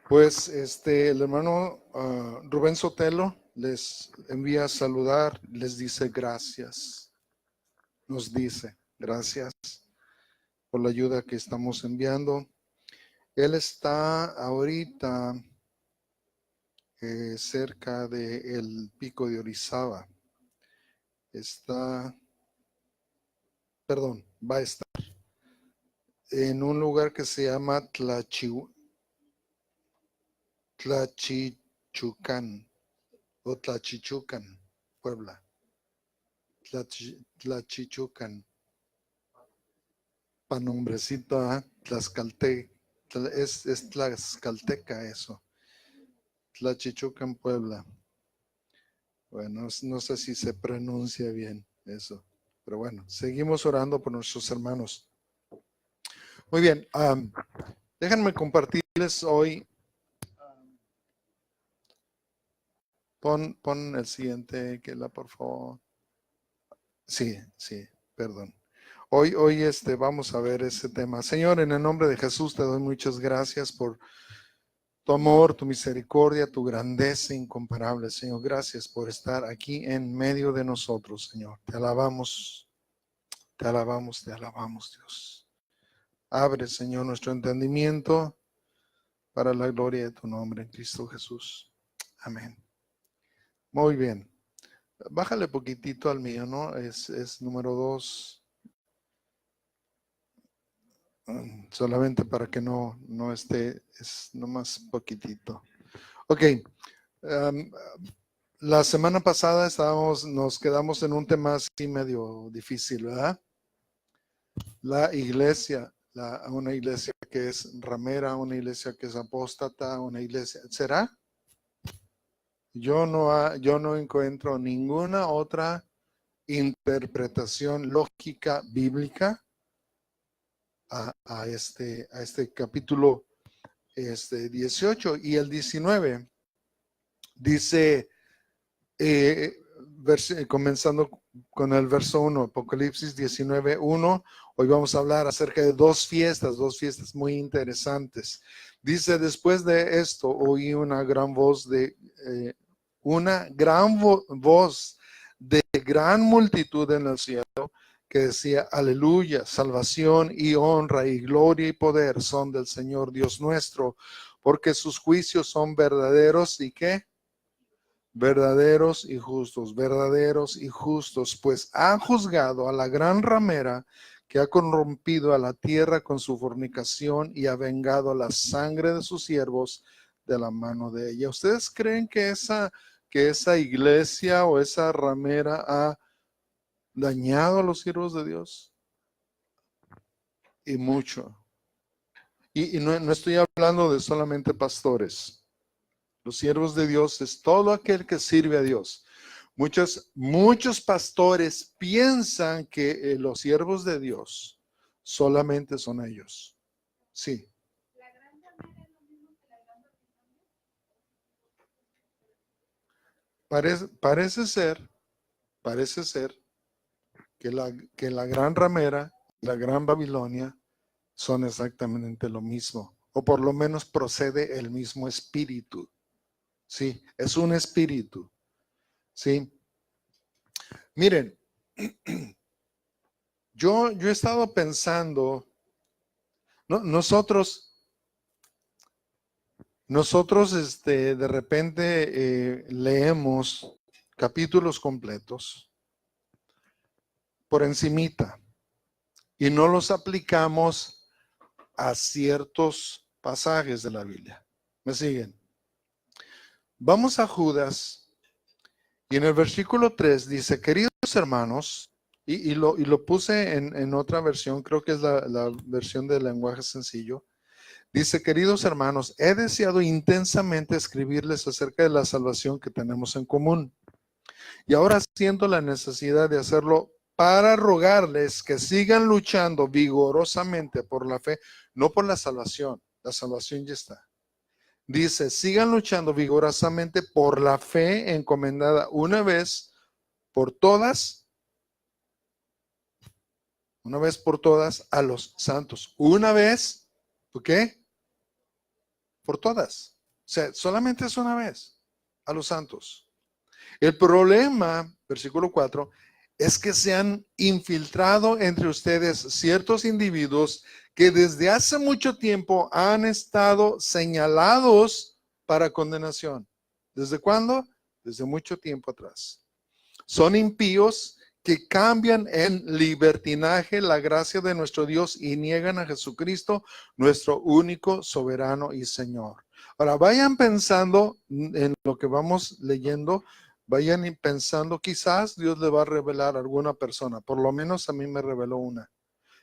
Pues el hermano Rubén Sotelo les envía a saludar, les dice gracias, nos dice gracias por la ayuda que estamos enviando. Él está ahorita cerca del pico de Orizaba. Va a estar en un lugar que se llama Tlachichucan o Tlachichucan, Puebla. Tlachichucan. Pa' nombrecito, Tlaxcalte, es Tlaxcalteca eso. Tlachichucan, Puebla. Bueno, no sé si se pronuncia bien eso, pero bueno, seguimos orando por nuestros hermanos. Muy bien, déjenme compartirles hoy. Pon el siguiente, por favor. Sí, perdón. Hoy vamos a ver ese tema. Señor, en el nombre de Jesús te doy muchas gracias por tu amor, tu misericordia, tu grandeza incomparable, Señor. Gracias por estar aquí en medio de nosotros, Señor. Te alabamos, Dios. Abre, Señor, nuestro entendimiento para la gloria de tu nombre en Cristo Jesús. Amén. Muy bien. Bájale poquitito al mío, ¿no? Es número 2. Solamente para que no esté, es nomás poquitito. Ok. La semana pasada nos quedamos en un tema así medio difícil, ¿verdad? La iglesia, una iglesia que es ramera, una iglesia que es apóstata, una iglesia, ¿será? Yo no encuentro ninguna otra interpretación lógica bíblica a este capítulo 18 y el 19. Dice, comenzando con el verso 1, Apocalipsis 19:1. Hoy vamos a hablar acerca de dos fiestas muy interesantes. Dice, después de esto oí una gran voz de gran multitud en el cielo que decía, aleluya, salvación y honra y gloria y poder son del Señor Dios nuestro, porque sus juicios son verdaderos y ¿qué? Verdaderos y justos, pues ha juzgado a la gran ramera que ha corrompido a la tierra con su fornicación y ha vengado la sangre de sus siervos de la mano de ella. ¿Ustedes creen que esa iglesia o esa ramera ha dañado a los siervos de Dios? Y mucho. Y no estoy hablando de solamente pastores. Los siervos de Dios es todo aquel que sirve a Dios. Muchos pastores piensan que los siervos de Dios solamente son ellos. Sí. Parece ser que la gran ramera, la gran Babilonia, son exactamente lo mismo, o por lo menos procede el mismo espíritu. Sí, es un espíritu. Sí. Miren, yo he estado pensando, nosotros de repente leemos capítulos completos por encimita y no los aplicamos a ciertos pasajes de la Biblia. ¿Me siguen? Vamos a Judas y en el versículo 3 dice, queridos hermanos, y lo puse en otra versión, creo que es la versión del lenguaje sencillo. Dice, queridos hermanos, he deseado intensamente escribirles acerca de la salvación que tenemos en común. Y ahora siento la necesidad de hacerlo para rogarles que sigan luchando vigorosamente por la fe, no por la salvación ya está. Dice, sigan luchando vigorosamente por la fe encomendada una vez por todas a los santos. Una vez, ¿por qué? Por todas. sea, solamente es una vez a los santos. El problema, versículo 4, es que se han infiltrado entre ustedes ciertos individuos que desde hace mucho tiempo han estado señalados para condenación. ¿Desde cuándo? Desde mucho tiempo atrás. Son impíos que cambian en libertinaje la gracia de nuestro Dios y niegan a Jesucristo, nuestro único soberano y Señor. Ahora, vayan pensando en lo que vamos leyendo, vayan pensando, quizás Dios le va a revelar a alguna persona, por lo menos a mí me reveló una.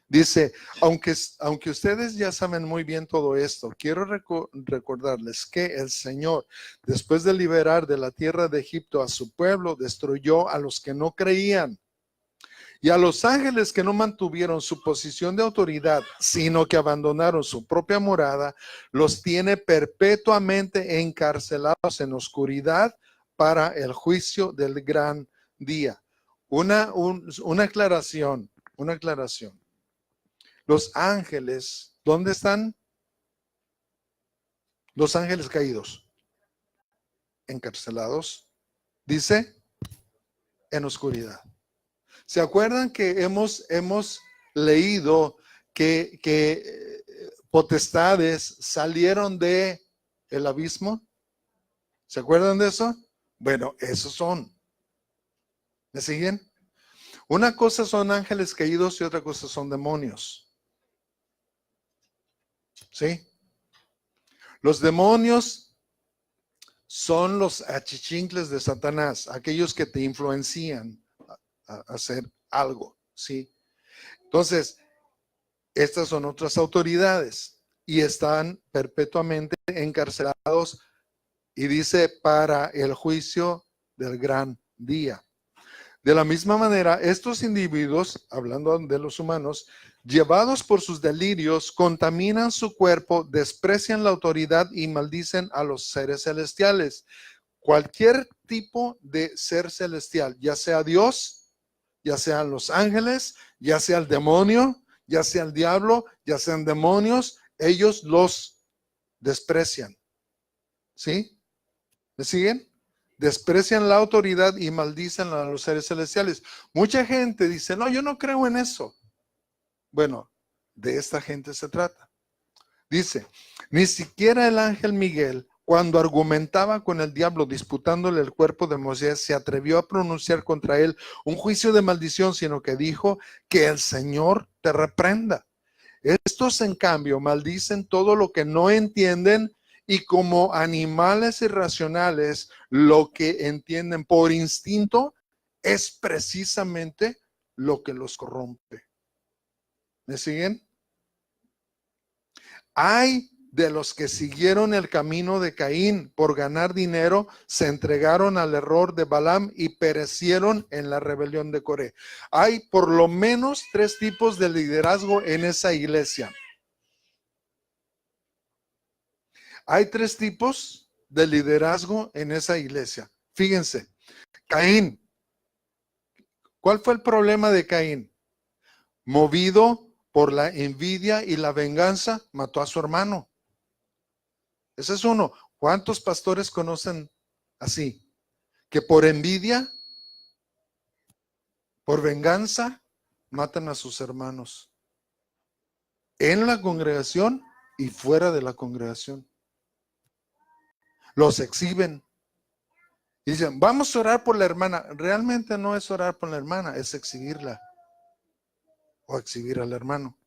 Dice, aunque ustedes ya saben muy bien todo esto, quiero recordarles que el Señor, después de liberar de la tierra de Egipto a su pueblo, destruyó a los que no creían. Y a los ángeles que no mantuvieron su posición de autoridad, sino que abandonaron su propia morada, los tiene perpetuamente encarcelados en oscuridad para el juicio del gran día. Una aclaración. Los ángeles, ¿dónde están? Los ángeles caídos, encarcelados, dice, en oscuridad. ¿Se acuerdan que hemos leído que potestades salieron de el abismo? ¿Se acuerdan de eso? Bueno, esos son. ¿Me siguen? Una cosa son ángeles caídos y otra cosa son demonios. ¿Sí? Los demonios son los achichincles de Satanás, aquellos que te influencian a hacer algo, ¿sí? Entonces, estas son otras autoridades y están perpetuamente encarcelados y dice para el juicio del gran día. De la misma manera, estos individuos, hablando de los humanos, llevados por sus delirios, contaminan su cuerpo, desprecian la autoridad y maldicen a los seres celestiales. Cualquier tipo de ser celestial, ya sea Dios, ya sean los ángeles, ya sea el demonio, ya sea el diablo, ya sean demonios, ellos los desprecian. ¿Sí? ¿Me siguen? Desprecian la autoridad y maldicen a los seres celestiales. Mucha gente dice, no, yo no creo en eso. Bueno, de esta gente se trata. Dice, ni siquiera el ángel Miguel, cuando argumentaba con el diablo disputándole el cuerpo de Moisés, se atrevió a pronunciar contra él un juicio de maldición, sino que dijo que el Señor te reprenda. Estos, en cambio, maldicen todo lo que no entienden y como animales irracionales, lo que entienden por instinto es precisamente lo que los corrompe. ¿Me siguen? Hay de los que siguieron el camino de Caín por ganar dinero, se entregaron al error de Balaam y perecieron en la rebelión de Coré. Hay por lo menos 3 tipos de liderazgo en esa iglesia. Hay 3 tipos de liderazgo en esa iglesia. Fíjense, Caín. ¿Cuál fue el problema de Caín? Movido por la envidia y la venganza, mató a su hermano. Ese es uno. ¿Cuántos pastores conocen así? Que por envidia, por venganza, matan a sus hermanos. En la congregación y fuera de la congregación. Los exhiben. Dicen, vamos a orar por la hermana. Realmente no es orar por la hermana, es exhibirla. O exhibir al hermano.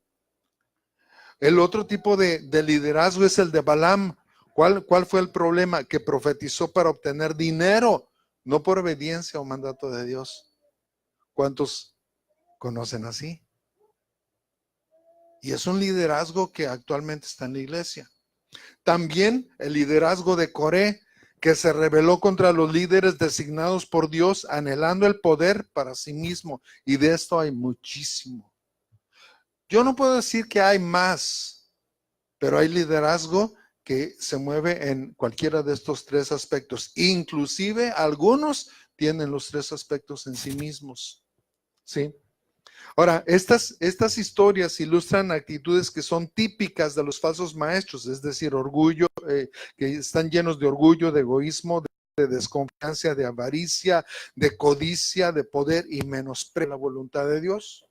El otro tipo de liderazgo es el de Balaam. ¿Cuál fue el problema? Que profetizó para obtener dinero, no por obediencia o mandato de Dios. ¿Cuántos conocen así? Y es un liderazgo que actualmente está en la iglesia. También el liderazgo de Coré, que se rebeló contra los líderes designados por Dios, anhelando el poder para sí mismo. Y de esto hay muchísimo. Yo no puedo decir que hay más, pero hay liderazgo que se mueve en cualquiera de estos 3 aspectos. Inclusive algunos tienen los 3 aspectos en sí mismos. ¿Sí? Ahora, estas historias ilustran actitudes que son típicas de los falsos maestros, es decir, orgullo, que están llenos de orgullo, de egoísmo, de desconfianza, de avaricia, de codicia, de poder y menosprecio a la voluntad de Dios.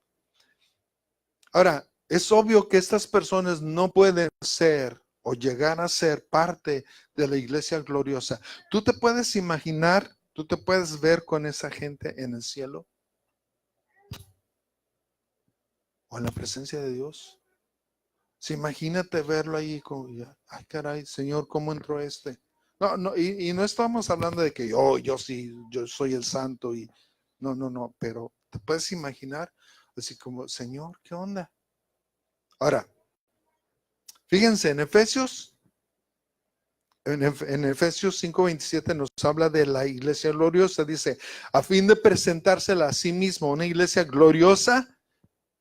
Ahora, es obvio que estas personas no pueden ser o llegar a ser parte de la iglesia gloriosa. ¿Tú te puedes imaginar, tú te puedes ver con esa gente en el cielo o en la presencia de Dios? Sí, imagínate verlo ahí como, ay caray, Señor, ¿cómo entró este? No, no, y no estamos hablando de que yo sí, yo soy el santo y no, pero te puedes imaginar así como, Señor, ¿qué onda? Ahora, fíjense, en Efesios 5:27 nos habla de la iglesia gloriosa, dice, a fin de presentársela a sí mismo, una iglesia gloriosa,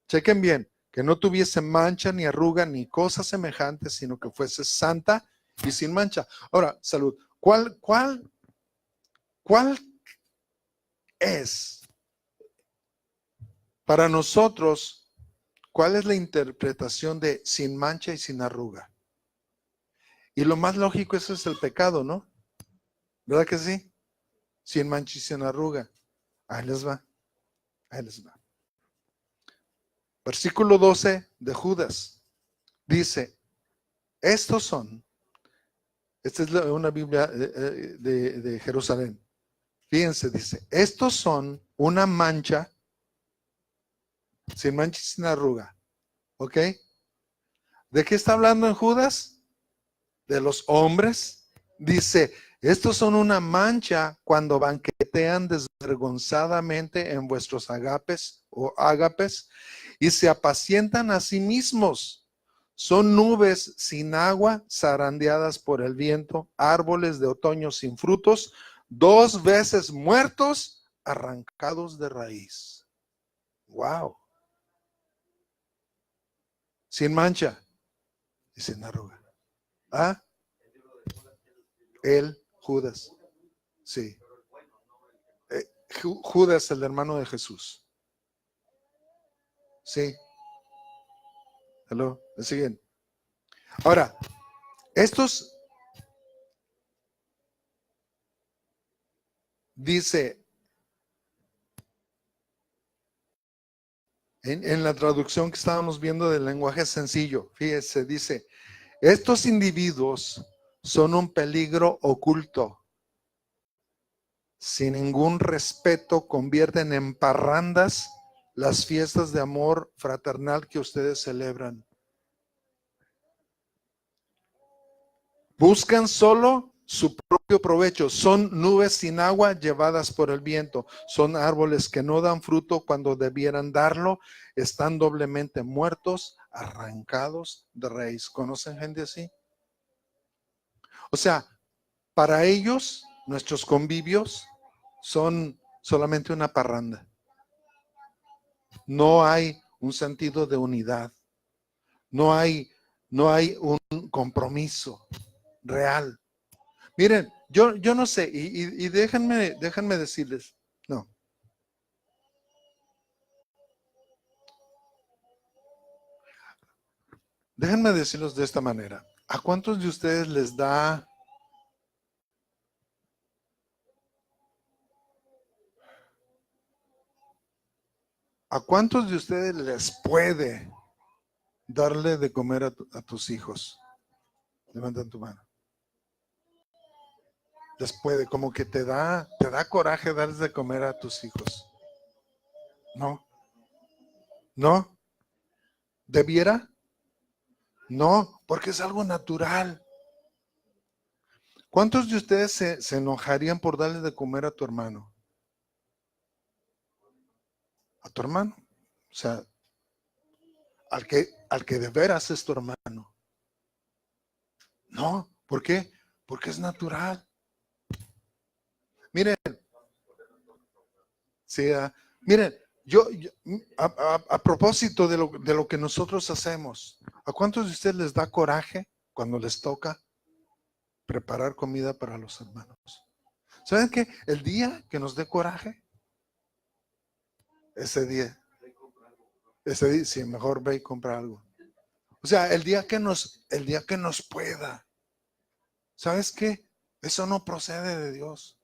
chequen bien, que no tuviese mancha ni arruga ni cosa semejante, sino que fuese santa y sin mancha. Ahora, salud. ¿Cuál es para nosotros, cuál es la interpretación de sin mancha y sin arruga? Y lo más lógico, eso es el pecado, ¿no? ¿Verdad que sí? Sin mancha y sin arruga. Ahí les va, ahí les va. Versículo 12 de Judas dice, estos son, esta es una Biblia de Jerusalén. Fíjense, dice, estos son una mancha, sin mancha y sin arruga. ¿Ok? ¿De qué está hablando en Judas? De los hombres. Dice, estos son una mancha cuando banquetean desvergonzadamente en vuestros agapes o ágapes y se apacientan a sí mismos. Son nubes sin agua, zarandeadas por el viento, árboles de otoño sin frutos, 2 veces muertos, arrancados de raíz. Wow. Sin mancha y sin arruga. ¿Ah? Él, Judas. Sí. Judas, el hermano de Jesús. Sí. Hello. ¿Me siguen? Ahora, estos, dice, en la traducción que estábamos viendo del lenguaje sencillo, fíjese, dice, estos individuos son un peligro oculto. Sin ningún respeto, convierten en parrandas las fiestas de amor fraternal que ustedes celebran. Buscan solo su propio provecho. Son nubes sin agua llevadas por el viento. Son árboles que no dan fruto cuando debieran darlo. Están doblemente muertos, arrancados de raíz. ¿Conocen gente así? O sea, para ellos, nuestros convivios son solamente una parranda. No hay un sentido de unidad. No hay un compromiso real. Miren, yo no sé, y déjenme decirles, no. Déjenme decirles de esta manera. ¿A cuántos de ustedes les da a cuántos de ustedes les puede darle de comer a tus hijos? Levanten tu mano. Les puede, como que te da coraje darles de comer a tus hijos. No, no, ¿debiera? No, porque es algo natural. ¿Cuántos de ustedes se enojarían por darle de comer a tu hermano? A tu hermano. O sea, al que de veras es tu hermano. No, ¿por qué? Porque es natural. Miren, sí, miren, a propósito de lo que nosotros hacemos, ¿a cuántos de ustedes les da coraje cuando les toca preparar comida para los hermanos? ¿Saben qué? El día que nos dé coraje, ese día. Ese dice, sí, mejor ve y compra algo. O sea, el día que nos pueda. ¿Sabes qué? Eso no procede de Dios.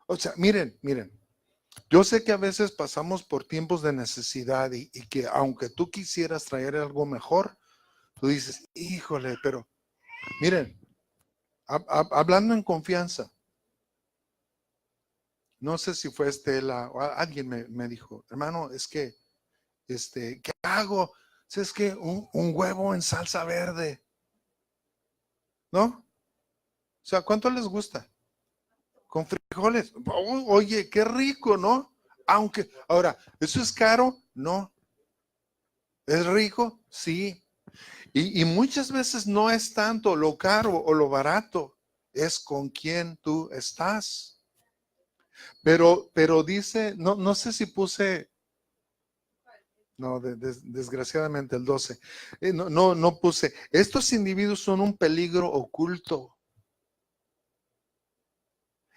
O sea, miren. Yo sé que a veces pasamos por tiempos de necesidad y que aunque tú quisieras traer algo mejor, tú dices, híjole, pero miren, hablando en confianza, no sé si fue Estela o alguien me dijo, hermano, es que, ¿qué hago? Si es que un huevo en salsa verde, ¿no? O sea, ¿cuánto les gusta? Con frijoles. Oye, qué rico, ¿no? Aunque, ahora, ¿eso es caro? No. ¿Es rico? Sí. Y muchas veces no es tanto lo caro o lo barato, es con quién tú estás. Pero dice, no sé si puse, no, desgraciadamente el 12. No puse, estos individuos son un peligro oculto.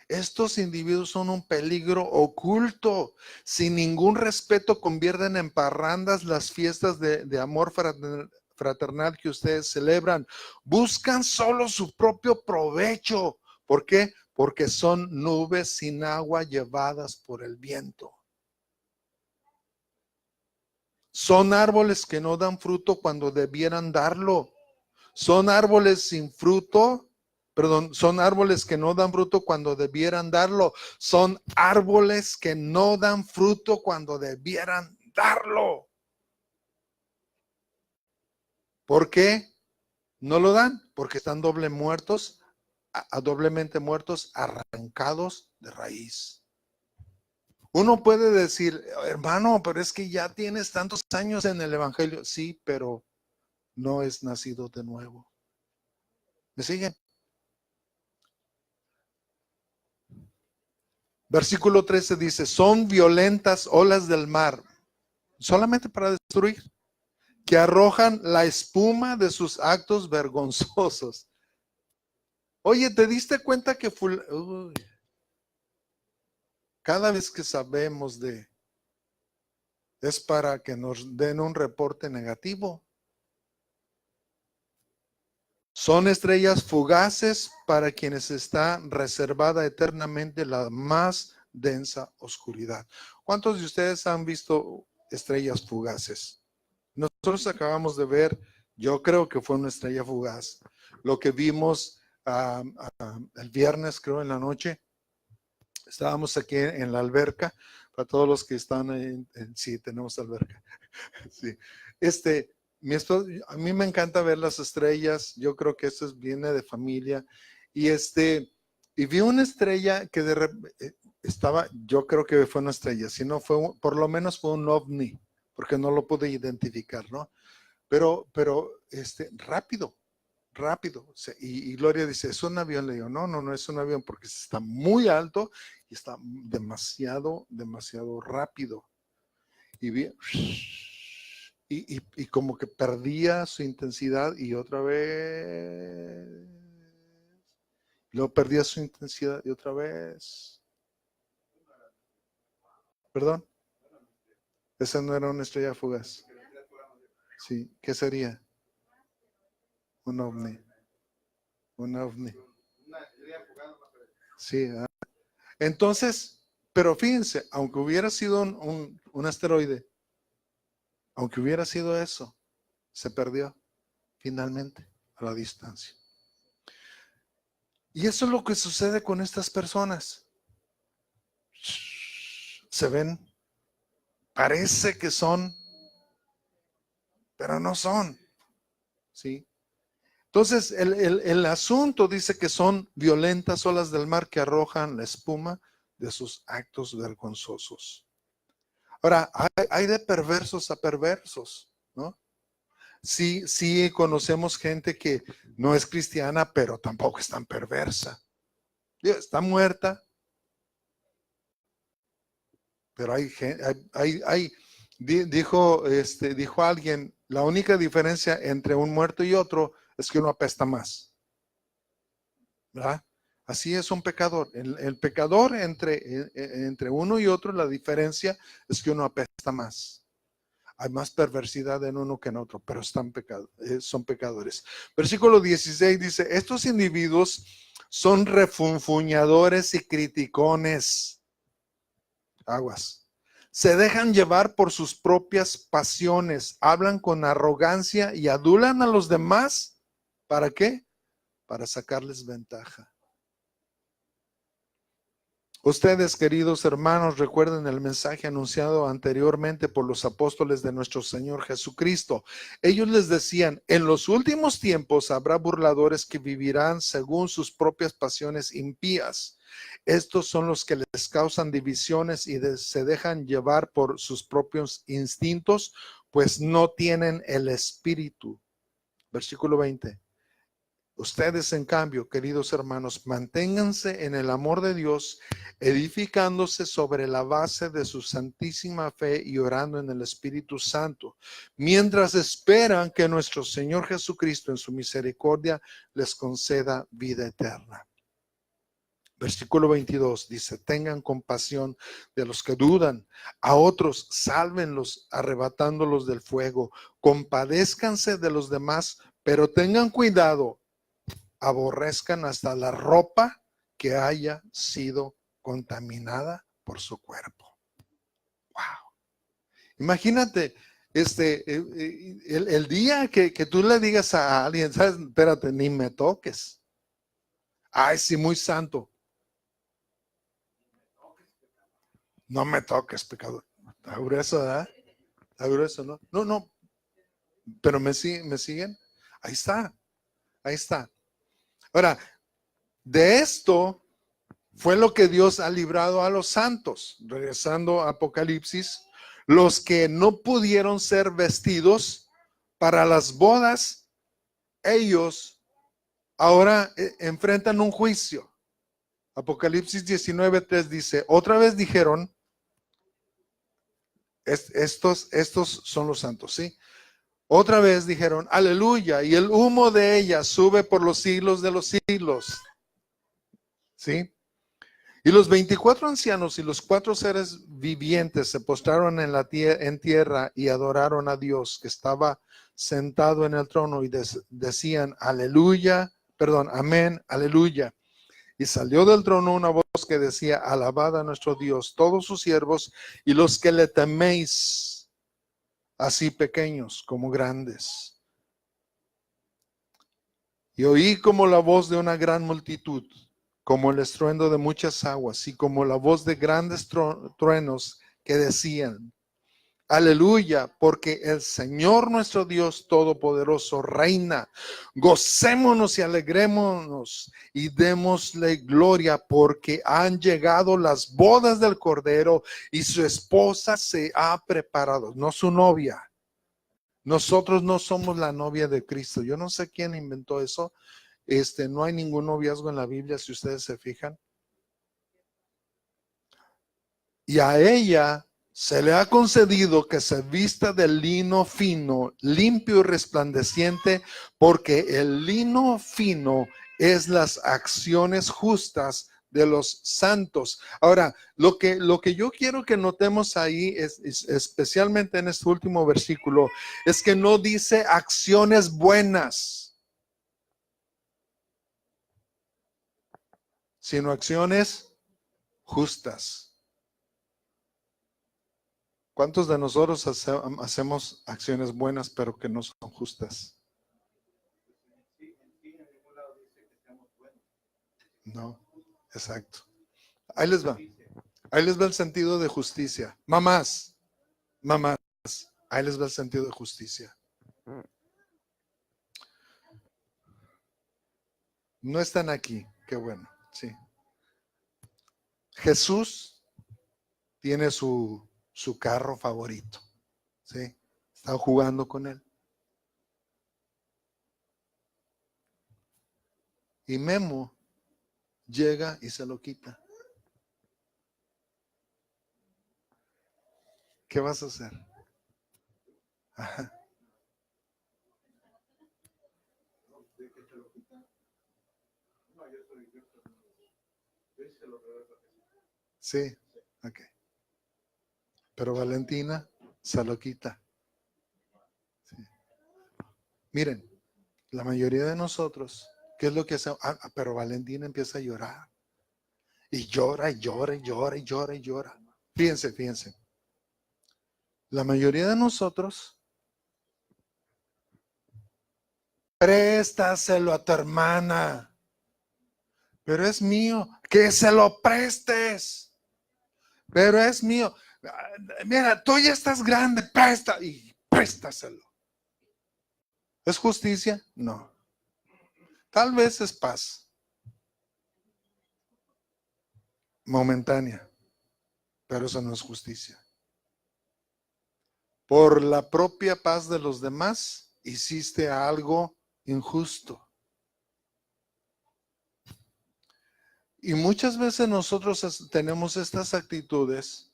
Estos individuos son un peligro oculto. Sin ningún respeto convierten en parrandas las fiestas de amor fraternal que ustedes celebran. Buscan solo su propio provecho. ¿Por qué? Porque son nubes sin agua llevadas por el viento. Son árboles que no dan fruto cuando debieran darlo. Son árboles sin fruto, perdón, son árboles que no dan fruto cuando debieran darlo. Son árboles que no dan fruto cuando debieran darlo. ¿Por qué no lo dan? Porque están doblemente muertos, arrancados de raíz. Uno puede decir, hermano, pero es que ya tienes tantos años en el evangelio. Sí, pero no es nacido de nuevo. ¿Me siguen? Versículo 13 dice, son violentas olas del mar, solamente para destruir, que arrojan la espuma de sus actos vergonzosos. Oye, ¿te diste cuenta que Uy, cada vez que sabemos es para que nos den un reporte negativo? Son estrellas fugaces para quienes está reservada eternamente la más densa oscuridad. ¿Cuántos de ustedes han visto estrellas fugaces? Nosotros acabamos de ver, yo creo que fue una estrella fugaz. Lo que vimos el viernes, creo, en la noche, estábamos aquí en la alberca. Para todos los que están ahí, sí, tenemos alberca. Sí. Mi esposo, a mí me encanta ver las estrellas. Yo creo que eso viene de familia. Y vi una estrella que estaba, yo creo que fue una estrella, si no fue, por lo menos fue un ovni, porque no lo pude identificar, ¿no? Pero rápido. O sea, y Gloria dice, ¿es un avión? Le digo, no es un avión porque está muy alto y está demasiado rápido. Y vi, y como que perdía su intensidad y otra vez. Luego perdía su intensidad y otra vez. Perdón. Esa no era una estrella fugaz. Sí, ¿qué sería? Un ovni. Un ovni. Sí. Entonces, pero fíjense, aunque hubiera sido un asteroide, aunque hubiera sido eso, se perdió finalmente a la distancia. Y eso es lo que sucede con estas personas. Se ven, parece que son, pero no son. ¿Sí? Entonces, el asunto dice que son violentas olas del mar que arrojan la espuma de sus actos vergonzosos. Ahora, hay de perversos a perversos, ¿no? Sí conocemos gente que no es cristiana, pero tampoco es tan perversa. Está muerta, pero dijo alguien, la única diferencia entre un muerto y otro es que uno apesta más, ¿verdad? Así es un pecador. El pecador entre uno y otro, la diferencia es que uno apesta más. Hay más perversidad en uno que en otro, pero son pecadores. Versículo 16 dice, estos individuos son refunfuñadores y criticones. Aguas. Se dejan llevar por sus propias pasiones, hablan con arrogancia y adulan a los demás. ¿Para qué? Para sacarles ventaja. Ustedes, queridos hermanos, recuerden el mensaje anunciado anteriormente por los apóstoles de nuestro Señor Jesucristo. Ellos les decían, en los últimos tiempos habrá burladores que vivirán según sus propias pasiones impías. Estos son los que les causan divisiones y se dejan llevar por sus propios instintos, pues no tienen el Espíritu. Versículo 20. Ustedes, en cambio, queridos hermanos, manténganse en el amor de Dios, edificándose sobre la base de su santísima fe y orando en el Espíritu Santo, mientras esperan que nuestro Señor Jesucristo en su misericordia les conceda vida eterna. Versículo 22 dice, tengan compasión de los que dudan, a otros sálvenlos arrebatándolos del fuego, compadézcanse de los demás, pero tengan cuidado, aborrezcan hasta la ropa que haya sido contaminada por su cuerpo. Wow. Imagínate, el día que tú le digas a alguien, ¿sabes? Espérate, ni me toques. Ay, sí, muy santo. No me toques, pecador. Está grueso, ¿verdad? Está grueso, ¿no? No, no. Pero me siguen. Ahí está. Ahí está. Ahora, de esto fue lo que Dios ha librado a los santos. Regresando a Apocalipsis, los que no pudieron ser vestidos para las bodas, ellos ahora enfrentan un juicio. Apocalipsis 19:3 dice, otra vez dijeron, estos son los santos, ¿sí? Otra vez dijeron, aleluya, y el humo de ella sube por los siglos de los siglos. ¿Sí? Y los 24 ancianos y los 4 seres vivientes se postraron en tierra y adoraron a Dios que estaba sentado en el trono y decían, aleluya, perdón, amén, aleluya. Y salió del trono una voz que decía, alabad a nuestro Dios, todos sus siervos y los que le teméis, así pequeños como grandes. Y oí como la voz de una gran multitud, como el estruendo de muchas aguas y como la voz de grandes truenos que decían, aleluya, porque el Señor nuestro Dios Todopoderoso reina. Gocémonos y alegrémonos y démosle gloria porque han llegado las bodas del Cordero y su esposa se ha preparado, no su novia. Nosotros no somos la novia de Cristo. Yo no sé quién inventó eso. No hay ningún noviazgo en la Biblia, si ustedes se fijan. Y a ella se le ha concedido que se vista de lino fino, limpio y resplandeciente, porque el lino fino es las acciones justas de los santos. Ahora, lo que yo quiero que notemos ahí, especialmente en este último versículo, es que no dice acciones buenas, sino acciones justas. ¿Cuántos de nosotros hacemos acciones buenas pero que no son justas? No, exacto. Ahí les va. Ahí les va el sentido de justicia. Mamás, ahí les va el sentido de justicia. No están aquí, qué bueno, sí. Jesús tiene su carro favorito, ¿sí? Están jugando con él. Y Memo llega y se lo quita. ¿Qué vas a hacer? Ajá. Sí, ok. Pero Valentina se lo quita. Miren, la mayoría de nosotros, ¿qué es lo que hacemos? Pero Valentina empieza a llorar. Y llora, y llora, y llora, y llora, y llora. Fíjense, fíjense. La mayoría de nosotros, préstaselo a tu hermana. Pero es mío. Que se lo prestes. Pero es mío. Mira, tú ya estás grande, y préstaselo. ¿Es justicia? No. Tal vez es paz momentánea, pero eso no es justicia. Por la propia paz de los demás, hiciste algo injusto. Y muchas veces nosotros tenemos estas actitudes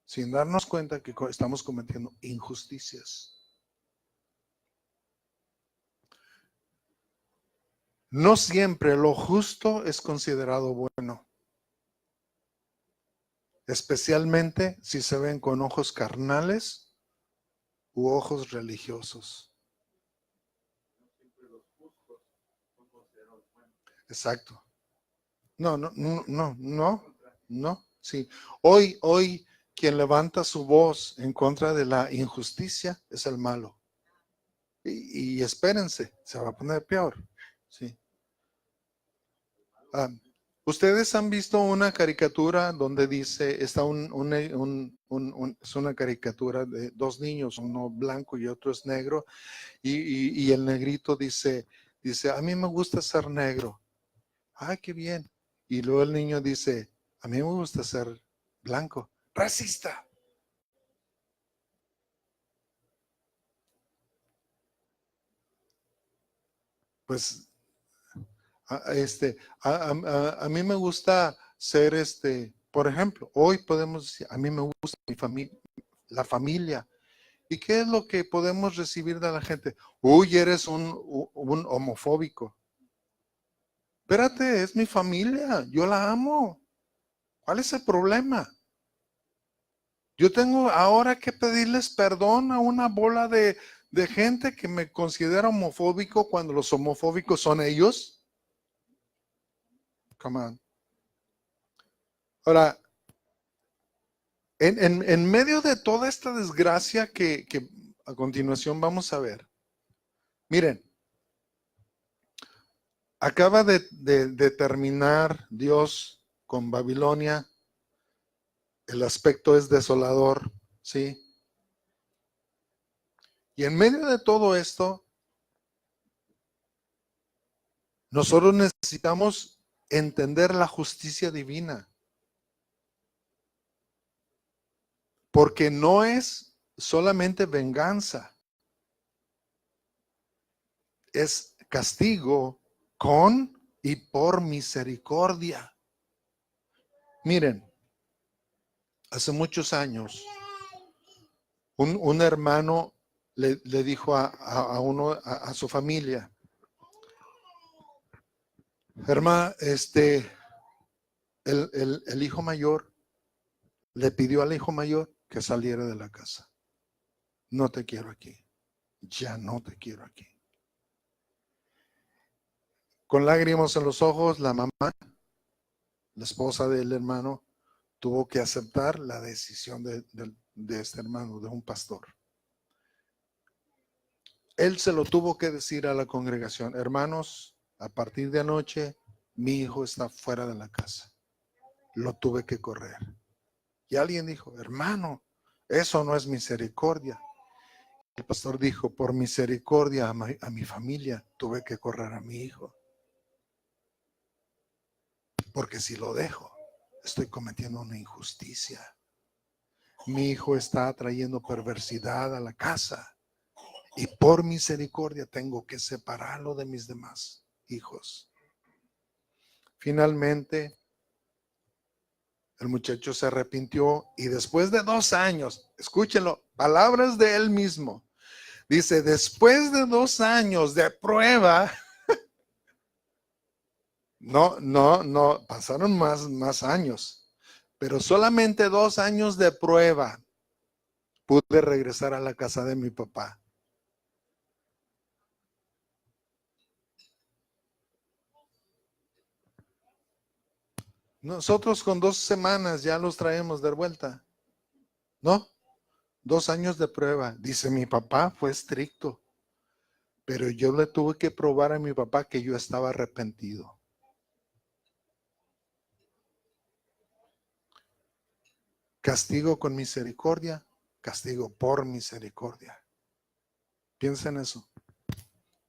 sin darnos cuenta que estamos cometiendo injusticias. No siempre lo justo es considerado bueno, especialmente si se ven con ojos carnales u ojos religiosos. Exacto. No. Sí. Hoy quien levanta su voz en contra de la injusticia es el malo. Y espérense, se va a poner peor. Sí. Ustedes han visto una caricatura donde dice, está es una caricatura de dos niños, uno blanco y otro es negro, y el negrito dice, a mí me gusta ser negro. ¡Ay, qué bien! Y luego el niño dice, a mí me gusta ser blanco. ¡Racista! Pues, a mí me gusta ser, por ejemplo, hoy podemos decir, a mí me gusta mi familia, la familia. ¿Y qué es lo que podemos recibir de la gente? Uy, eres un homofóbico. Espérate, es mi familia, yo la amo. ¿Cuál es el problema? Yo tengo ahora que pedirles perdón a una bola de gente que me considera homofóbico cuando los homofóbicos son ellos. Come on. Ahora, en medio de toda esta desgracia que a continuación vamos a ver, miren, acaba de terminar Dios con Babilonia. El aspecto es desolador, ¿sí? Y en medio de todo esto, nosotros necesitamos entender la justicia divina. Porque no es solamente venganza, es castigo con y por misericordia. Miren, hace muchos años, un hermano le dijo a su familia, hermano, el hijo mayor le pidió al hijo mayor que saliera de la casa. No te quiero aquí, ya no te quiero aquí. Con lágrimas en los ojos, la mamá, la esposa del hermano, tuvo que aceptar la decisión de este hermano, de un pastor. Él se lo tuvo que decir a la congregación, hermanos, a partir de anoche, mi hijo está fuera de la casa. Lo tuve que correr. Y alguien dijo, hermano, eso no es misericordia. El pastor dijo, por misericordia a mi familia, tuve que correr a mi hijo. Porque si lo dejo, estoy cometiendo una injusticia. Mi hijo está trayendo perversidad a la casa. Y por misericordia tengo que separarlo de mis demás hijos. Finalmente, el muchacho se arrepintió y después de 2 años, escúchenlo, palabras de él mismo. Dice, después de 2 años de prueba, no, pasaron más años, pero solamente 2 años de prueba pude regresar a la casa de mi papá. Nosotros con 2 semanas ya los traemos de vuelta. ¿No? 2 años de prueba. Dice, mi papá fue estricto, pero yo le tuve que probar a mi papá que yo estaba arrepentido. Castigo con misericordia, castigo por misericordia. Piensa en eso.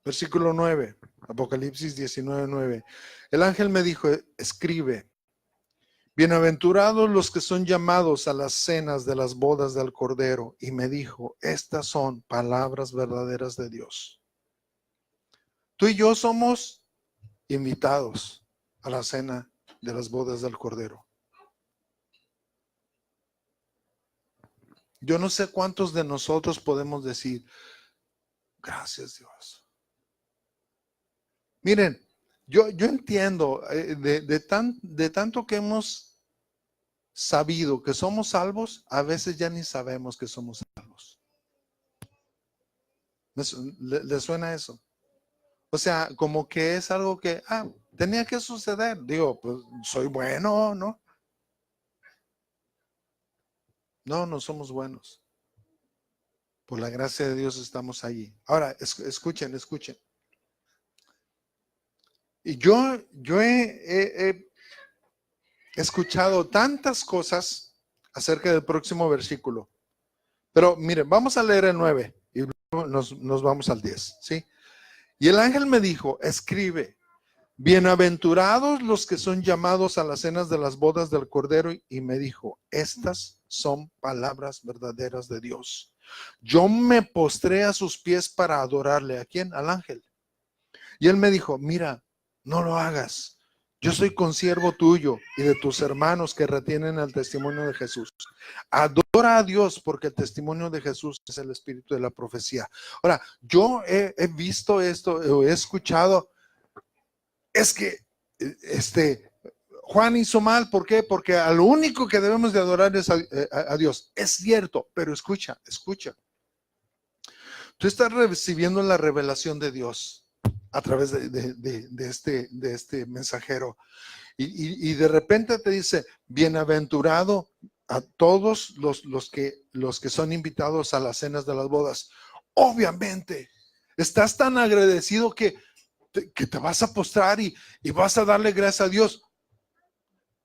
Versículo 9, Apocalipsis 19:9. El ángel me dijo, escribe, bienaventurados los que son llamados a las cenas de las bodas del Cordero. Y me dijo, estas son palabras verdaderas de Dios. Tú y yo somos invitados a la cena de las bodas del Cordero. Yo no sé cuántos de nosotros podemos decir, gracias Dios. Miren, yo entiendo de tanto que hemos sabido que somos salvos, a veces ya ni sabemos que somos salvos. ¿Le suena eso? O sea, como que es algo que, tenía que suceder. Digo, pues soy bueno, ¿no? No, no somos buenos. Por la gracia de Dios estamos allí. Ahora, escuchen. Y yo he escuchado tantas cosas acerca del próximo versículo. Pero miren, vamos a leer el 9 y nos vamos al 10, ¿sí? Y el ángel me dijo, escribe, bienaventurados los que son llamados a las cenas de las bodas del Cordero. Y me dijo, estas son palabras verdaderas de Dios. Yo me postré a sus pies para adorarle. ¿A quién? Al ángel. Y él me dijo, mira, no lo hagas. Yo soy consiervo tuyo y de tus hermanos que retienen el testimonio de Jesús. Adora a Dios porque el testimonio de Jesús es el espíritu de la profecía. Ahora, yo he visto esto, he escuchado, es que Juan hizo mal. ¿Por qué? Porque a lo único que debemos de adorar es a Dios. Es cierto, pero escucha. Tú estás recibiendo la revelación de Dios a través de este mensajero. Y de repente te dice, bienaventurado a todos los que son invitados a las cenas de las bodas. Obviamente, estás tan agradecido que te vas a postrar y vas a darle gracias a Dios.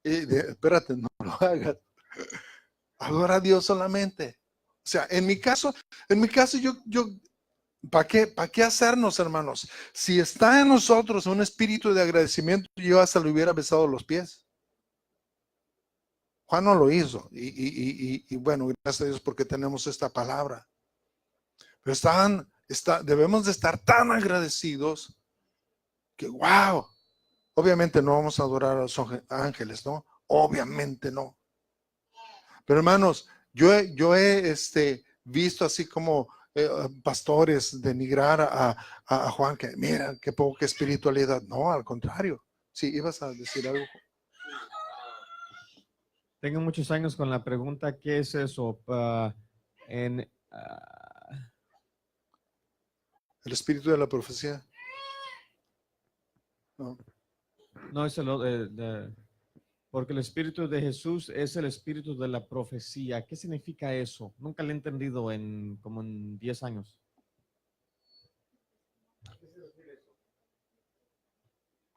Espérate, no lo hagas. Adora a Dios solamente. O sea, en mi caso yo ¿para qué hacernos, hermanos? Si está en nosotros un espíritu de agradecimiento, yo hasta le hubiera besado los pies. Juan no lo hizo. Y bueno, gracias a Dios porque tenemos esta palabra. Pero debemos de estar tan agradecidos que, wow, obviamente no vamos a adorar a los ángeles, ¿no? Obviamente no. Pero hermanos, yo he visto así como pastores denigrar a Juan, que mira, qué poca espiritualidad. No, al contrario. Sí, ibas a decir algo. Tengo muchos años con la pregunta, ¿qué es eso? El espíritu de la profecía. No, es porque el espíritu de Jesús es el espíritu de la profecía. ¿Qué significa eso? Nunca lo he entendido como en 10 años.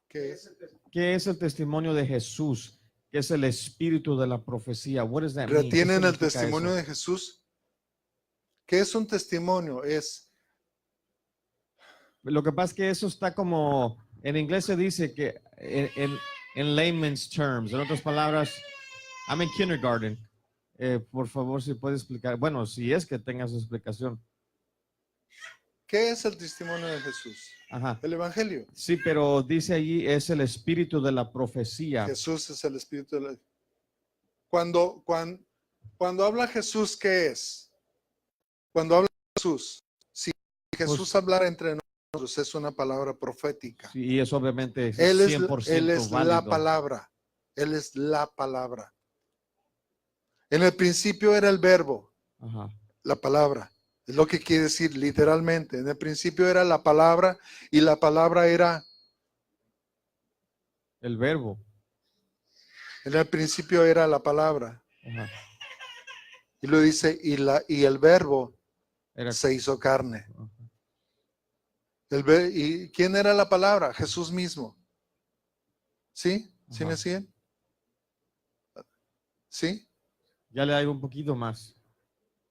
¿Qué es el testimonio de Jesús? ¿Qué es el espíritu de la profecía? What does that mean? ¿Retienen el testimonio de Jesús? ¿Qué es un testimonio? Lo que pasa es que eso está como, en inglés se dice que en layman's terms, en otras palabras, I'm in kindergarten. Por favor, si puede explicar. Bueno, si es que tenga su explicación. ¿Qué es el testimonio de Jesús? Ajá. El evangelio. Sí, pero dice allí es el espíritu de la profecía. Jesús es el espíritu de la... Cuando habla Jesús, ¿qué es? Cuando habla Jesús, si Jesús hablara entre nosotros, es una palabra profética. Sí, y es obviamente 100% Él es válido. la palabra. Él es la palabra. En el principio era el verbo. Ajá. La palabra. Es lo que quiere decir literalmente. En el principio era la palabra y la palabra era el verbo. En el principio era la palabra. Ajá. Y lo dice, y el verbo Era, se hizo carne. ajá. ¿Y quién era la palabra? Jesús mismo. ¿Sí? ¿Sí me Ajá. siguen? ¿Sí? Ya le hay un poquito más.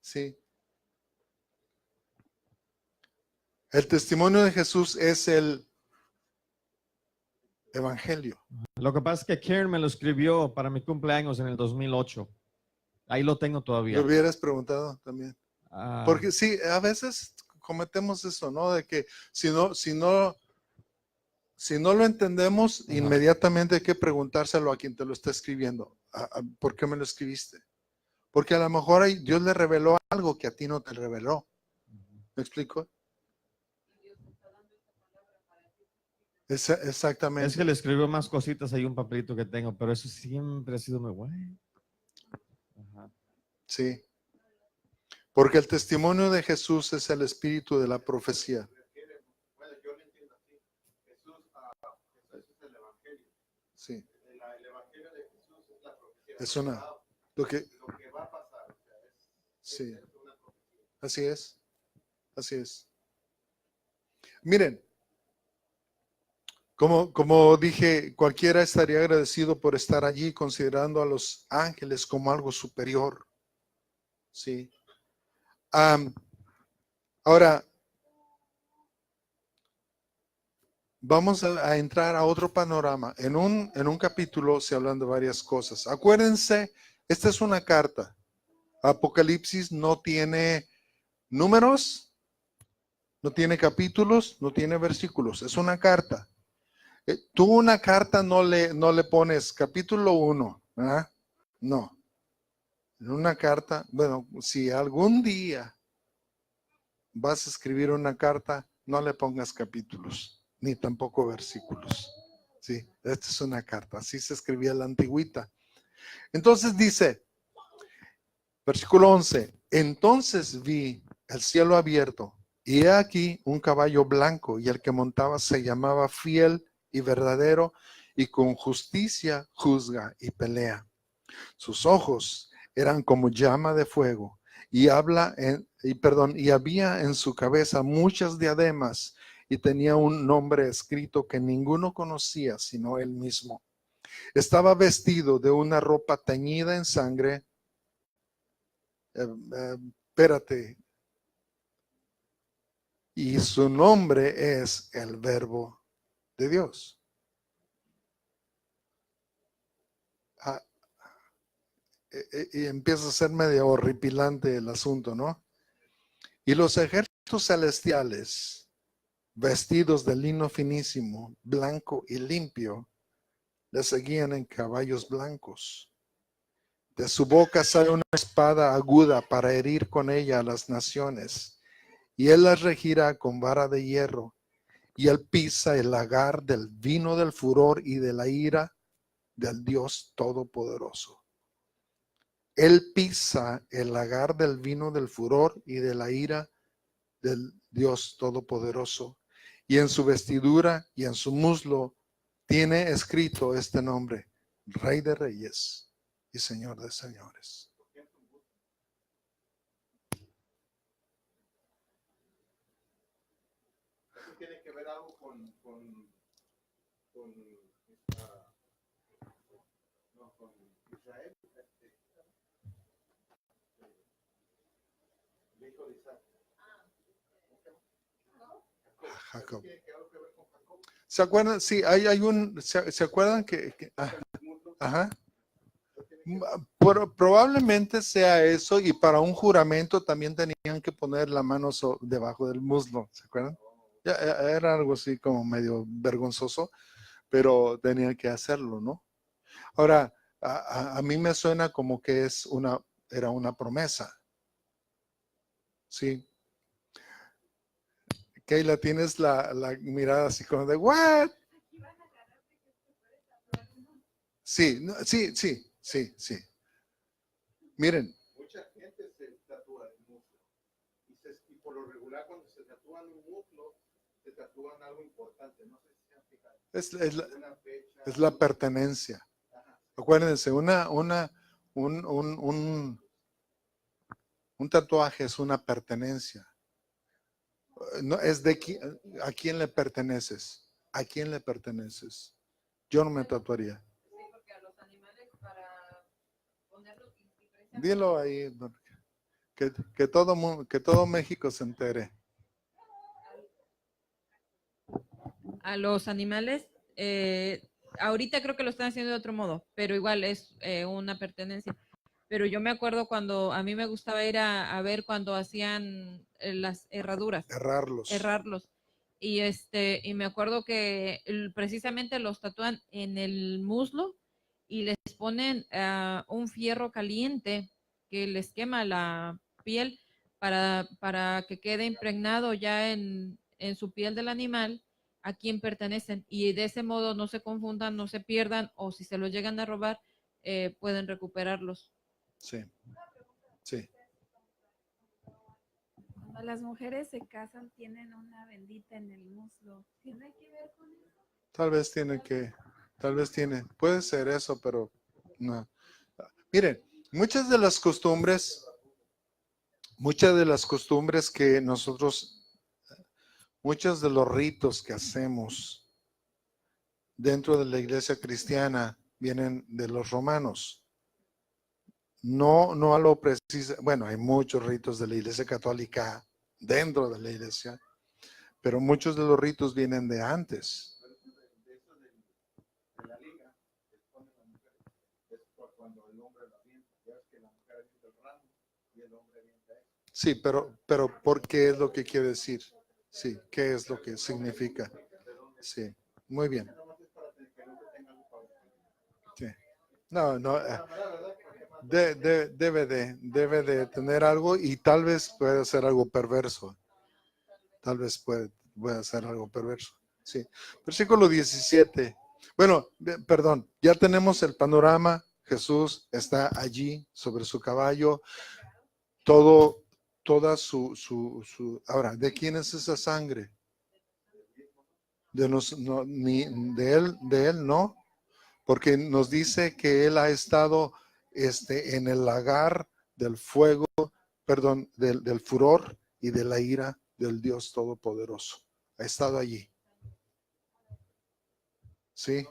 Sí. El testimonio de Jesús es el evangelio. Lo que pasa es que Karen me lo escribió para mi cumpleaños en el 2008. Ahí lo tengo Lo todavía. hubieras preguntado también. Ah, Porque sí, a veces cometemos eso, ¿no? De que si no lo entendemos, ajá. inmediatamente hay que preguntárselo a quien te lo está escribiendo. ¿Por qué me lo escribiste? Porque a lo mejor Dios le reveló algo que a ti no te reveló. ¿Me explico? Es Exactamente. que le escribió más cositas ahí un papelito que tengo, pero eso siempre ha sido muy bueno. Ajá. Sí. Porque el testimonio de Jesús es el espíritu de la profecía. Bueno, yo lo entiendo así. Jesús es el evangelio. Sí. El evangelio de Jesús es la profecía. Es una. Lo que, Lo que va a pasar. O sea, sí. es una profecía. Así es. Así es. Miren, como dije, cualquiera estaría agradecido por estar allí considerando a los ángeles como algo superior. Sí. Ahora, vamos a entrar a otro panorama. En un capítulo se hablan de varias cosas. Acuérdense, esta es una carta. Apocalipsis no tiene números, no tiene capítulos, no tiene versículos. Es una carta. Tú una carta no le pones capítulo 1, ¿verdad? No. En una carta, bueno, si algún día vas a escribir una carta, no le pongas capítulos, ni tampoco versículos. Sí, esta es una carta, así se escribía la antigüita. Entonces dice, versículo 11, entonces vi el cielo abierto y he aquí un caballo blanco y el que montaba se llamaba Fiel y Verdadero y con justicia juzga y pelea. Sus ojos eran como llama de fuego y había en su cabeza muchas diademas y tenía un nombre escrito que ninguno conocía sino él mismo. Estaba vestido de una ropa teñida en sangre. Espérate. Y su nombre es el Verbo de Dios. Ah, y empieza a ser medio horripilante el asunto, ¿no? Y los ejércitos celestiales, vestidos de lino finísimo, blanco y limpio, le seguían en caballos blancos. De su boca sale una espada aguda para herir con ella a las naciones, y él las regirá con vara de hierro, y él pisa el lagar del vino del furor y de la ira del Dios Todopoderoso. Él pisa el lagar del vino del furor y de la ira del Dios Todopoderoso. Y en su vestidura y en su muslo tiene escrito este nombre, Rey de Reyes y Señor de Señores. Eso tiene que ver algo con Israel. El hijo de Isaac. Jacob. Tiene que algo que ver con Jacob. ¿Se acuerdan? Sí, ¿se acuerdan ajá. Probablemente sea eso y para un juramento también tenían que poner la mano debajo del muslo, ¿se acuerdan? Era algo así como medio vergonzoso, pero tenían que hacerlo, ¿no? Ahora, a mí me suena como que era una promesa. Sí. Keila, tienes la mirada así como de, ¿what? Sí, sí. Miren. Mucha gente se tatúa el muslo. Y por lo regular cuando se tatúan un muslo, se tatúan algo importante. No sé si se han fijado. Es la pertenencia. Ajá, Acuérdense, un tatuaje es una pertenencia. No, es de a quién le perteneces. ¿A quién le perteneces? Yo no me tatuaría. Sí, porque a los animales para ponerlos y Dilo ahí, que todo México se entere. a los animales, ahorita creo que lo están haciendo de otro modo, pero igual es una pertenencia. Pero yo me acuerdo cuando a mí me gustaba ir a ver cuando hacían las herraduras, Errarlos. y me acuerdo que precisamente los tatúan en el muslo y les ponen un fierro caliente que les quema la piel para que quede impregnado ya en su piel del animal a quien pertenecen, y de ese modo no se confundan, no se pierdan, o si se los llegan a robar, pueden recuperarlos. Sí. Sí. Cuando las mujeres se casan, tienen una bendita en el muslo. ¿Tiene que ver con eso? Tal vez tiene, puede ser eso, pero no. Miren, muchas de las costumbres que nosotros, muchos de los ritos que hacemos dentro de la iglesia cristiana vienen de los romanos. No a lo preciso. Bueno, hay muchos ritos de la iglesia católica dentro de la iglesia, pero muchos de los ritos vienen de antes. De la liga, les ponen la mujer, es cuando el hombre la avienta, ya es que la mujer avienta el ramo y el hombre avienta eso. Sí, pero ¿por qué es lo que quiere decir? Sí, ¿qué es lo que significa? Sí, muy bien. Sí. No, debe de tener algo, y tal vez puede ser algo perverso. Tal vez puede ser algo perverso. Sí. Versículo 17. Bueno, perdón, ya tenemos el panorama. Jesús está allí sobre su caballo. Toda su. Ahora, ¿de quién es esa sangre? De él no, porque nos dice que él ha estado en el lagar del fuego, perdón, del furor y de la ira del Dios Todopoderoso. Ha estado allí. ¿Sí?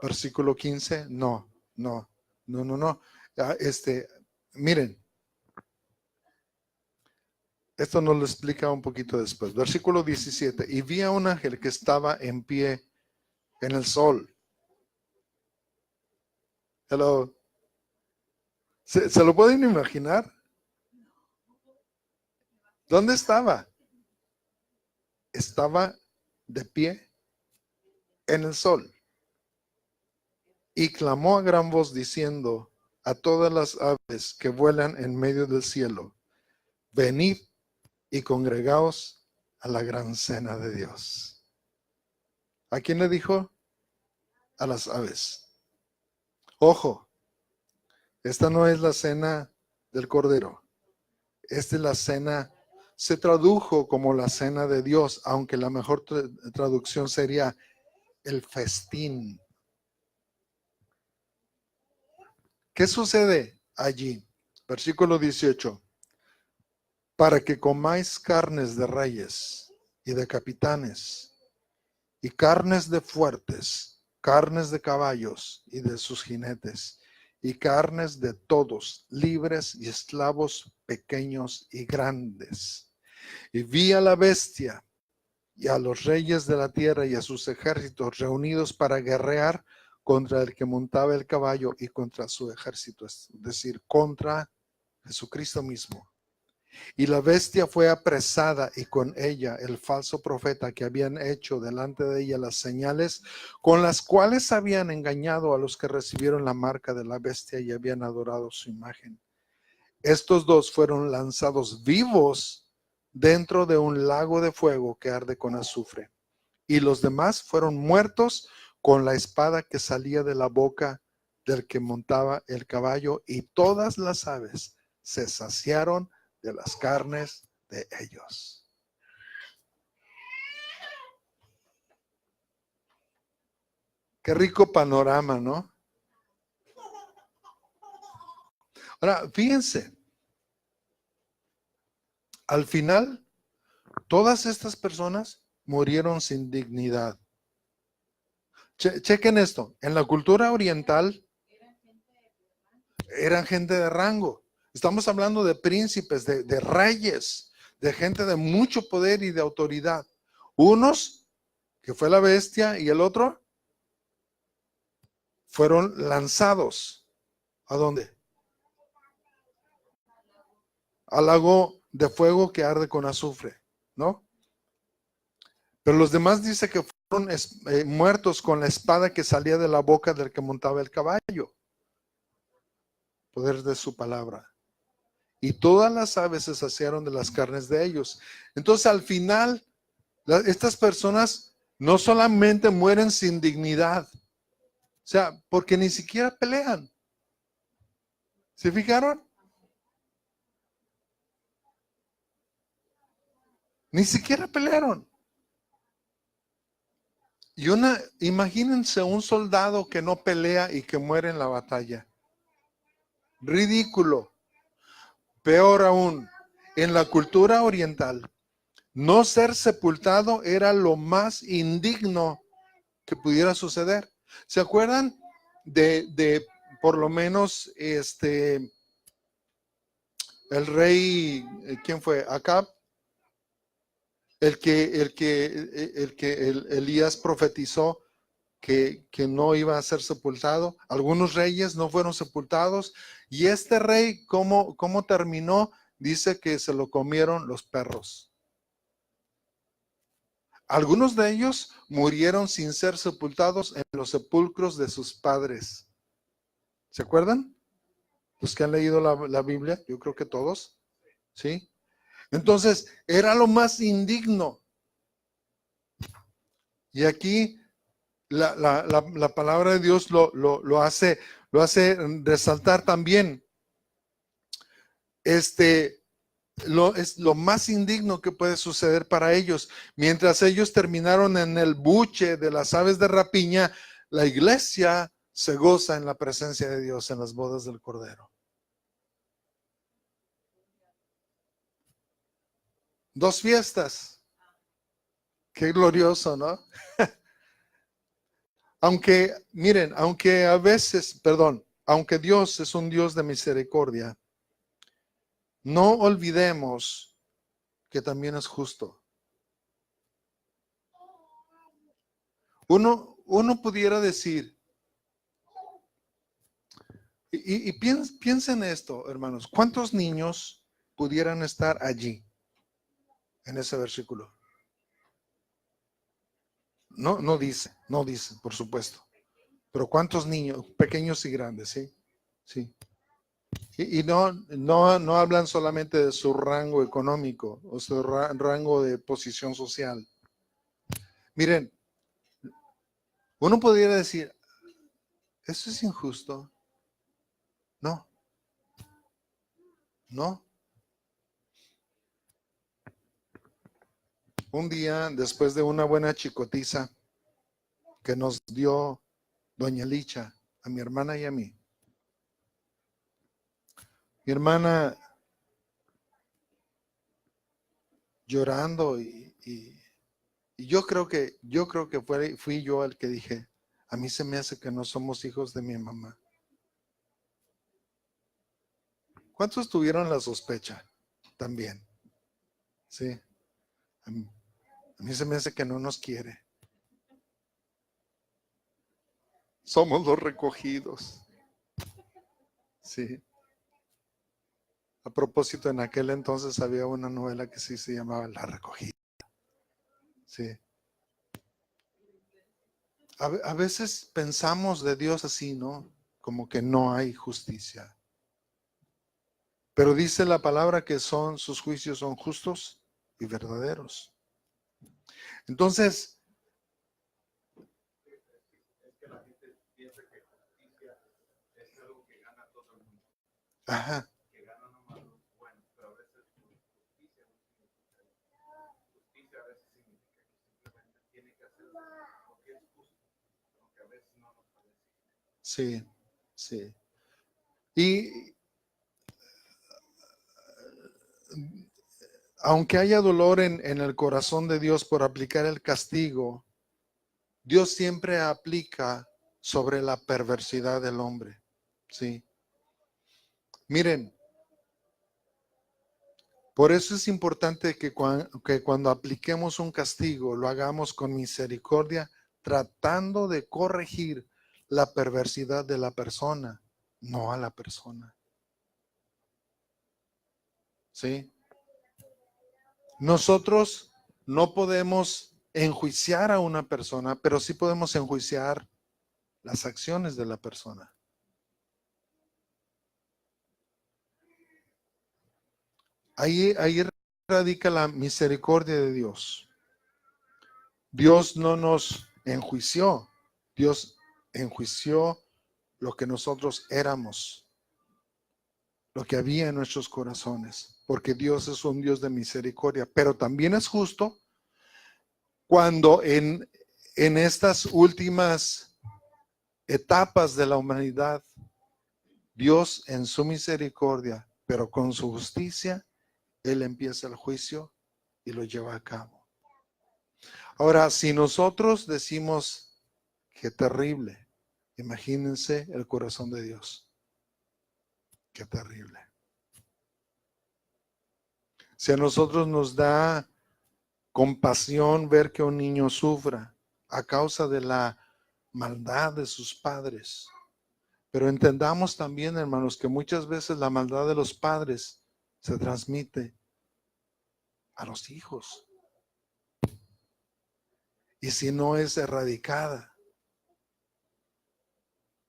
Versículo 15, no. Miren, esto nos lo explica un poquito después. Versículo 17, y vi a un ángel que estaba en pie en el sol. Hello. ¿Se lo pueden imaginar? ¿Dónde estaba? Estaba de pie en el sol. Y clamó a gran voz diciendo a todas las aves que vuelan en medio del cielo: venid y congregaos a la gran cena de Dios. ¿A quién le dijo? A las aves. Ojo, esta no es la cena del Cordero. Esta es la cena, se tradujo como la cena de Dios, aunque la mejor traducción sería el festín. ¿Qué sucede allí? Versículo 18. Para que comáis carnes de reyes y de capitanes, y carnes de fuertes, carnes de caballos y de sus jinetes, y carnes de todos, libres y esclavos, pequeños y grandes. Y vi a la bestia y a los reyes de la tierra y a sus ejércitos reunidos para guerrear contra el que montaba el caballo y contra su ejército, es decir, contra Jesucristo mismo. Y la bestia fue apresada, y con ella el falso profeta, que habían hecho delante de ella las señales con las cuales habían engañado a los que recibieron la marca de la bestia y habían adorado su imagen. Estos dos fueron lanzados vivos dentro de un lago de fuego que arde con azufre. Y los demás fueron muertos con la espada que salía de la boca del que montaba el caballo, y todas las aves se saciaron de las carnes de ellos. Qué rico panorama, ¿no? Ahora, fíjense, al final, todas estas personas murieron sin dignidad. Chequen esto, en la cultura oriental eran gente de rango. Estamos hablando de príncipes, de reyes, de gente de mucho poder y de autoridad. Unos, que fue la bestia, y el otro, fueron lanzados. ¿A dónde? Al lago de fuego que arde con azufre, ¿no? Pero los demás dice que fueron muertos con la espada que salía de la boca del que montaba el caballo. Poder de su palabra. Y todas las aves se saciaron de las carnes de ellos. Entonces al final, estas personas no solamente mueren sin dignidad, o sea, porque ni siquiera pelean. ¿Se fijaron? Ni siquiera pelearon. Y imagínense un soldado que no pelea y que muere en la batalla. Ridículo. Peor aún, en la cultura oriental, no ser sepultado era lo más indigno que pudiera suceder. ¿Se acuerdan de por lo menos el rey, ¿quién fue? Acab, Elías profetizó que no iba a ser sepultado. Algunos reyes no fueron sepultados. Y este rey, ¿cómo terminó? Dice que se lo comieron los perros. Algunos de ellos murieron sin ser sepultados en los sepulcros de sus padres. ¿Se acuerdan? Los que han leído la Biblia, yo creo que todos. ¿Sí? Entonces, era lo más indigno. Y aquí la palabra de Dios lo hace resaltar también. Es lo más indigno que puede suceder para ellos. Mientras ellos terminaron en el buche de las aves de rapiña, la iglesia se goza en la presencia de Dios en las bodas del Cordero. 2 fiestas. Qué glorioso, ¿no? Miren, aunque Dios es un Dios de misericordia, no olvidemos que también es justo. Uno pudiera decir, y piensen esto, hermanos, ¿cuántos niños pudieran estar allí en ese versículo? No dice, por supuesto. Pero ¿cuántos niños, pequeños y grandes, sí? Sí. Y no hablan solamente de su rango económico o su rango de posición social. Miren, uno podría decir, ¿eso es injusto? No. Un día, después de una buena chicotiza que nos dio doña Licha, a mi hermana y a mí. Mi hermana llorando y yo creo que fui yo el que dije, a mí se me hace que no somos hijos de mi mamá. ¿Cuántos tuvieron la sospecha? También. Sí. A mí se me hace que no nos quiere. Somos los recogidos. Sí. A propósito, en aquel entonces había una novela que sí se llamaba La Recogida. Sí. A veces pensamos de Dios así, ¿no? Como que no hay justicia. Pero dice la palabra que sus juicios son justos y verdaderos. Entonces, Es que la gente piensa que justicia es algo que gana todo el mundo. ajá, Que gana nomás los buenos, pero a veces justicia no significa eso. Justicia a veces significa que simplemente tiene que hacer lo que es justo, aunque a veces no nos parece. sí. Y aunque haya dolor en el corazón de Dios por aplicar el castigo, Dios siempre aplica sobre la perversidad del hombre. Sí. Miren, por eso es importante que cuando apliquemos un castigo lo hagamos con misericordia, tratando de corregir la perversidad de la persona, no a la persona. ¿Sí? Nosotros no podemos enjuiciar a una persona, pero sí podemos enjuiciar las acciones de la persona. Ahí radica la misericordia de Dios. Dios no nos enjuició, Dios enjuició lo que nosotros éramos, lo que había en nuestros corazones, porque Dios es un Dios de misericordia, pero también es justo cuando en estas últimas etapas de la humanidad, Dios en su misericordia, pero con su justicia, Él empieza el juicio y lo lleva a cabo. Ahora, si nosotros decimos qué terrible, imagínense el corazón de Dios. Qué terrible. Si a nosotros nos da compasión ver que un niño sufra a causa de la maldad de sus padres. Pero entendamos también, hermanos, que muchas veces la maldad de los padres se transmite a los hijos. Y si no es erradicada,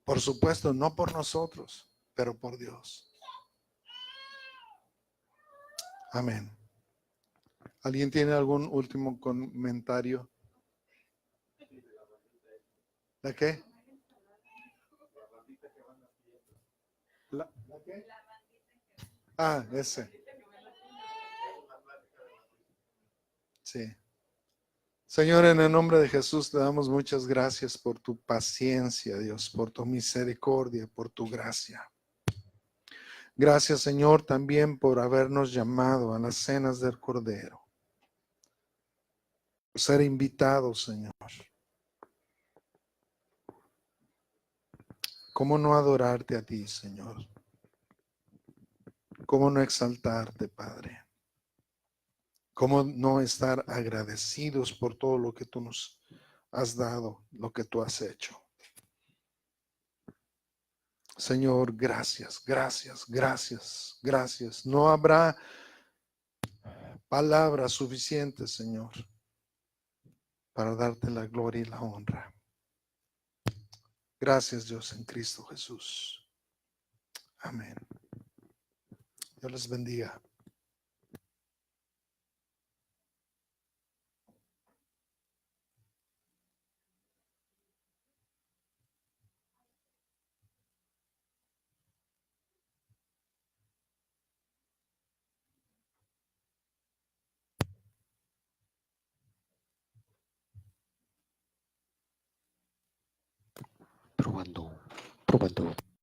por supuesto, no por nosotros, pero por Dios. Amén. ¿Alguien tiene algún último comentario? ¿La qué? ¿La qué? Ah, ese. Sí. Señor, en el nombre de Jesús te damos muchas gracias por tu paciencia, Dios, por tu misericordia, por tu gracia. Gracias, Señor, también por habernos llamado a las cenas del Cordero. Por ser invitados, Señor. ¿Cómo no adorarte a ti, Señor? ¿Cómo no exaltarte, Padre? ¿Cómo no estar agradecidos por todo lo que tú nos has dado, lo que tú has hecho? Señor, gracias, gracias, gracias, gracias. No habrá palabras suficientes, Señor, para darte la gloria y la honra. Gracias, Dios, en Cristo Jesús. Amén. Dios les bendiga. Probando, probando.